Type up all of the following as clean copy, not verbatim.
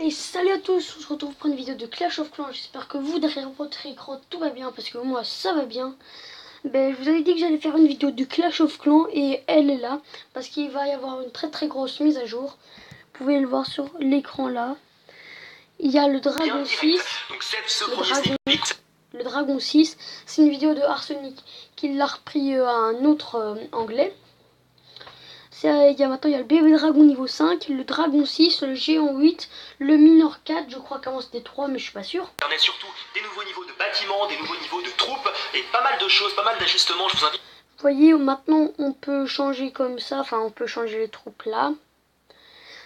Et salut à tous, on se retrouve pour une vidéo de Clash of Clans. J'espère que vous derrière votre écran tout va bien, parce que moi ça va bien. Je vous avais dit que j'allais faire une vidéo de Clash of Clans et elle est là parce qu'il va y avoir une très grosse mise à jour. Vous pouvez le voir sur l'écran là. Il y a le Dragon 6. Donc le Dragon 6, c'est une vidéo de Arsenic qui l'a repris à un autre anglais. Il y a le bébé dragon niveau 5, le dragon 6, le géant 8, le mineur 4, je crois qu'avant c'était 3 mais je suis pas sûr. On a surtout des nouveaux niveaux de bâtiments, des nouveaux niveaux de troupes et pas mal de choses, pas mal d'ajustements, je vous invite. Vous voyez, maintenant on peut changer comme ça, enfin on peut changer les troupes là.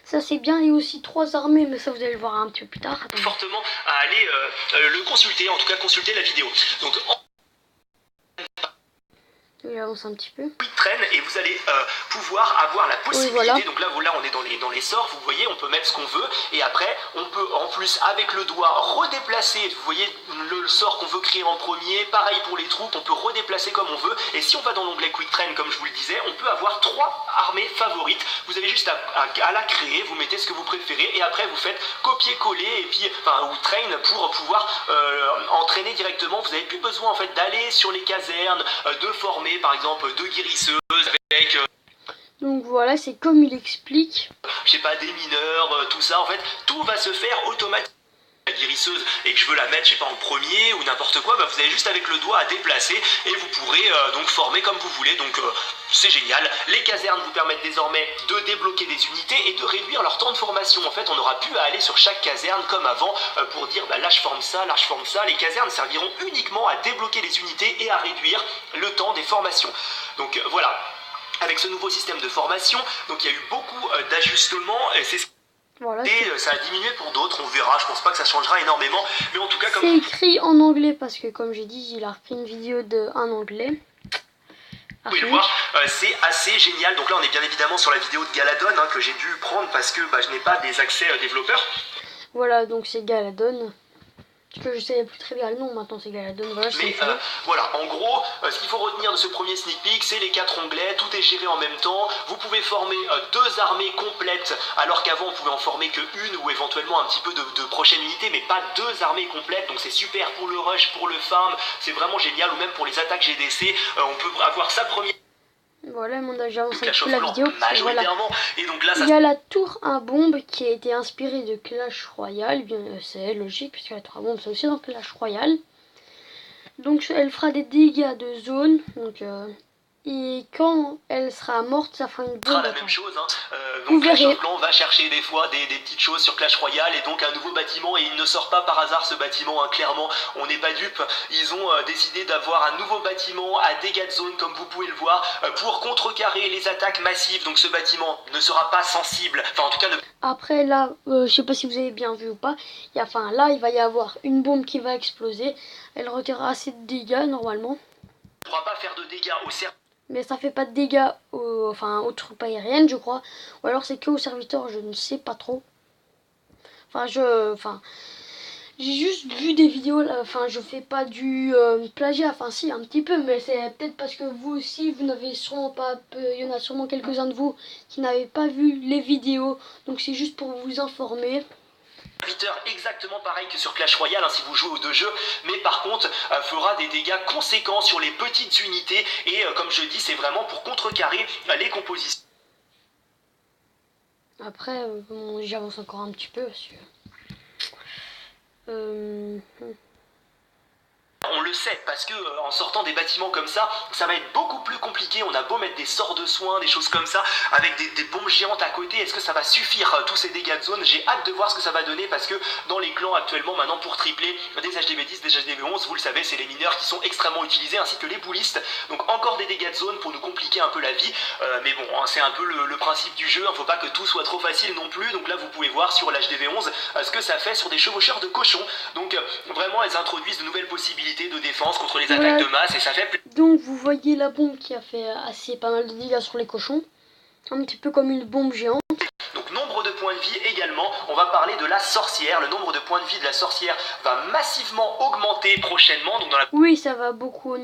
Ça c'est bien, il y a aussi 3 armées, mais ça vous allez le voir un petit peu plus tard. Attendez. Fortement à aller le consulter, en tout cas consulter la vidéo. Donc J'avance un petit peu. Quick Train et vous allez pouvoir avoir la possibilité, oui, voilà. donc là on est dans les sorts, vous voyez, on peut mettre ce qu'on veut et après on peut en plus avec le doigt redéplacer, vous voyez le sort qu'on veut créer en premier, pareil pour les troupes, on peut redéplacer comme on veut et si on va dans l'onglet Quick Train comme je vous le disais, on peut avoir 3 armées favorites, vous avez juste à la créer, vous mettez ce que vous préférez et après vous faites copier-coller et puis, ou train pour pouvoir entraîner directement, vous n'avez plus besoin en fait d'aller sur les casernes, de former par exemple 2 guérisseuses avec donc voilà, c'est comme il explique. je sais pas, des mineurs, tout ça en fait, tout va se faire automatiquement. La guérisseuse et que je veux la mettre, je sais pas, en premier ou n'importe quoi, vous avez juste avec le doigt à déplacer et vous pourrez donc former comme vous voulez, donc c'est génial. Les casernes vous permettent désormais de débloquer des unités et de réduire leur temps de formation. En fait, on n'aura plus à aller sur chaque caserne comme avant pour dire là je forme ça, là je forme ça. Les casernes serviront uniquement à débloquer les unités et à réduire le temps des formations. Donc voilà, avec ce nouveau système de formation, donc il y a eu beaucoup d'ajustements et c'est voilà, ça a diminué pour d'autres, on verra, je pense pas que ça changera énormément, mais en tout cas comme c'est écrit en anglais parce que comme j'ai dit, il a repris une vidéo en anglais. Vous pouvez le voir, c'est assez génial. Donc là on est bien évidemment sur la vidéo de Galadon que j'ai dû prendre parce que je n'ai pas des accès développeurs. Voilà, donc c'est Galadon. Parce que je savais plus très bien le nom, maintenant c'est Galadon. Voilà, mais voilà, en gros, ce qu'il faut retenir de ce premier sneak peek, c'est les 4 onglets, tout est géré en même temps. Vous pouvez former 2 armées complètes, alors qu'avant on pouvait en former que une ou éventuellement un petit peu de prochaine unité, mais pas 2 armées complètes. Donc c'est super pour le rush, pour le farm, c'est vraiment génial, ou même pour les attaques GDC, on peut avoir sa première. Voilà, j'avance un peu la vidéo. Voilà. Et donc là, il y a la tour à bombe qui a été inspirée de Clash Royale. Bien, c'est logique puisque la tour à bombe c'est aussi dans Clash Royale. Donc elle fera des dégâts de zone. Donc et quand elle sera morte, ça fera une bombe. La même chose, donc Clash of Clans va chercher des fois des petites choses sur Clash Royale et donc un nouveau bâtiment et il ne sort pas par hasard ce bâtiment, clairement on n'est pas dupe, ils ont décidé d'avoir un nouveau bâtiment à dégâts de zone comme vous pouvez le voir pour contrecarrer les attaques massives, donc ce bâtiment ne sera pas sensible, enfin en tout cas Après là, je sais pas si vous avez bien vu ou pas, là il va y avoir une bombe qui va exploser, elle retirera assez de dégâts normalement. On ne pourra pas faire de dégâts au cerf. Mais ça fait pas de dégâts aux troupes aériennes, je crois. Ou alors c'est que aux serviteurs, je ne sais pas trop. J'ai juste vu des vidéos, je fais pas du plagiat, si, un petit peu, mais c'est peut-être parce que vous aussi, vous n'avez sûrement pas, il y en a sûrement quelques-uns de vous qui n'avaient pas vu les vidéos, donc c'est juste pour vous informer. Exactement pareil que sur Clash Royale si vous jouez aux 2 jeux, mais par contre fera des dégâts conséquents sur les petites unités et comme je dis c'est vraiment pour contrecarrer les compositions. Après j'avance encore un petit peu parce que on le sait parce que en sortant des bâtiments comme ça va être beaucoup plus compliqué, on a beau mettre des sorts de soins, des choses comme ça, avec des bombes géantes à côté, est-ce que ça va suffire tous ces dégâts de zone? J'ai hâte de voir ce que ça va donner parce que dans les clans actuellement maintenant pour tripler des HDV10, des HDV11, vous le savez c'est les mineurs qui sont extrêmement utilisés ainsi que les boulistes, donc encore des dégâts de zone pour nous compliquer un peu la vie, mais bon c'est un peu le principe du jeu, faut pas que tout soit trop facile non plus, donc là vous pouvez voir sur l'HDV11 ce que ça fait sur des chevaucheurs de cochons, donc vraiment elles introduisent de nouvelles possibilités de défense contre les attaques de masse et ça fait plus. Donc vous voyez la bombe qui a fait pas mal de dégâts sur les cochons, un petit peu comme une bombe géante. Donc nombre de points de vie également, on va parler de la sorcière, le nombre de points de vie de la sorcière va massivement augmenter prochainement. Donc dans la oui ça va beaucoup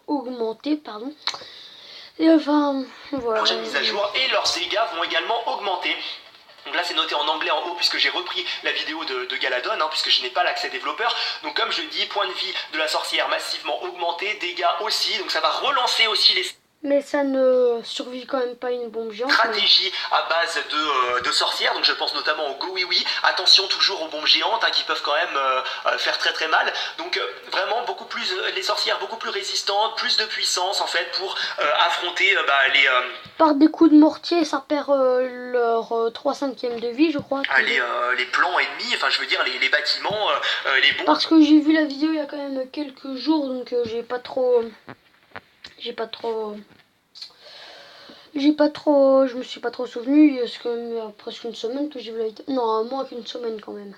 augmenter, pardon. Et voilà. Prochaine mise à jour et leurs dégâts vont également augmenter. Donc là c'est noté en anglais en haut puisque j'ai repris la vidéo de Galadon, hein, puisque je n'ai pas l'accès développeur. Donc comme je dis, point de vie de la sorcière massivement augmenté, dégâts aussi, donc ça va relancer aussi les Mais ça ne survit quand même pas une bombe géante. stratégie à base de sorcières, donc je pense notamment au Gowiwi. Attention toujours aux bombes géantes hein, qui peuvent quand même faire très très mal. Donc vraiment beaucoup plus les sorcières beaucoup plus résistantes, plus de puissance en fait pour affronter les par des coups de mortier, ça perd leur 3/5 de vie, je crois. Les plans ennemis, enfin je veux dire les bâtiments, les bombes. Parce que j'ai vu la vidéo il y a quand même quelques jours, donc je me suis pas trop souvenu. C'est quand même presque une semaine que j'ai vu la vidéo. Non, moins qu'une semaine quand même.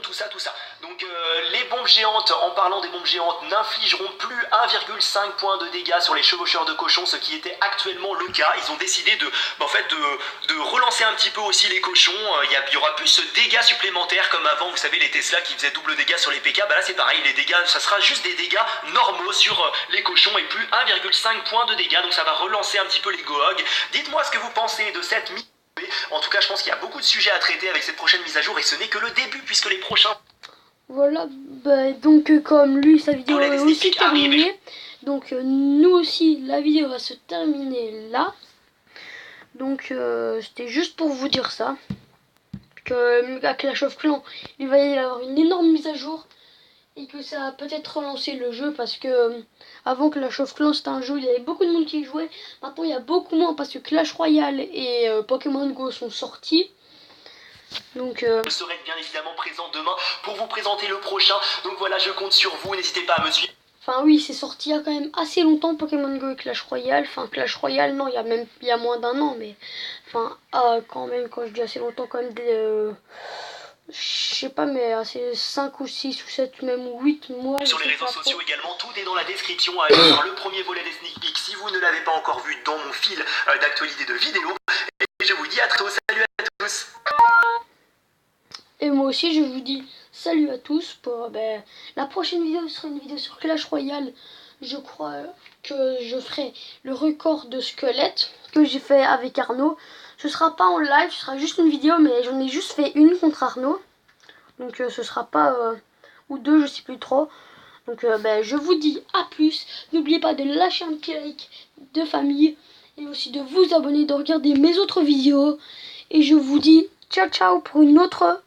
Tout ça. Donc les bombes géantes, en parlant des bombes géantes, n'infligeront plus 1,5 point de dégâts sur les chevaucheurs de cochons, ce qui était actuellement le cas. Ils ont décidé de relancer un petit peu aussi les cochons. Il y aura plus ce dégât supplémentaire comme avant, vous savez, les Tesla qui faisaient double dégâts sur les PK. Bah là c'est pareil, les dégâts, ça sera juste des dégâts normaux sur les cochons et plus 1,5 point de dégâts. Donc ça va relancer un petit peu les Goog. Dites-moi ce que vous pensez de cette mise. En tout cas, je pense qu'il y a beaucoup de sujets à traiter avec cette prochaine mise à jour et ce n'est que le début puisque les prochains... Voilà, donc comme lui, sa vidéo est aussi terminée. Donc nous aussi, la vidéo va se terminer là. Donc c'était juste pour vous dire ça. Que à Clash of Clans, il va y avoir une énorme mise à jour. Et que ça a peut-être relancé le jeu parce que avant Clash of Clans c'était un jeu où il y avait beaucoup de monde qui jouait. Maintenant il y a beaucoup moins parce que Clash Royale et Pokémon Go sont sortis. Donc je serai bien évidemment présent demain pour vous présenter le prochain. Donc voilà, je compte sur vous, n'hésitez pas à me suivre. Enfin oui, c'est sorti il y a quand même assez longtemps Pokémon Go et Clash Royale. Enfin Clash Royale non, il y a moins d'un an, mais enfin quand même, quand je dis assez longtemps, quand même des je sais pas, mais assez 5 ou 6 ou 7 même ou 8 mois. Sur les réseaux sociaux également, tout est dans la description. Allez voir le premier volet des sneak peeks si vous ne l'avez pas encore vu dans mon fil d'actualité de vidéo. Et je vous dis à très tôt, salut à tous. Et moi aussi je vous dis salut à tous pour la prochaine vidéo sera une vidéo sur Clash Royale. Je crois que je ferai le record de squelettes que j'ai fait avec Arnaud. Ce sera pas en live, ce sera juste une vidéo, mais j'en ai juste fait une contre Arnaud. Donc ce sera pas ou deux, je sais plus trop. Donc je vous dis à plus. N'oubliez pas de lâcher un petit like de famille et aussi de vous abonner, de regarder mes autres vidéos. Et je vous dis ciao ciao pour une autre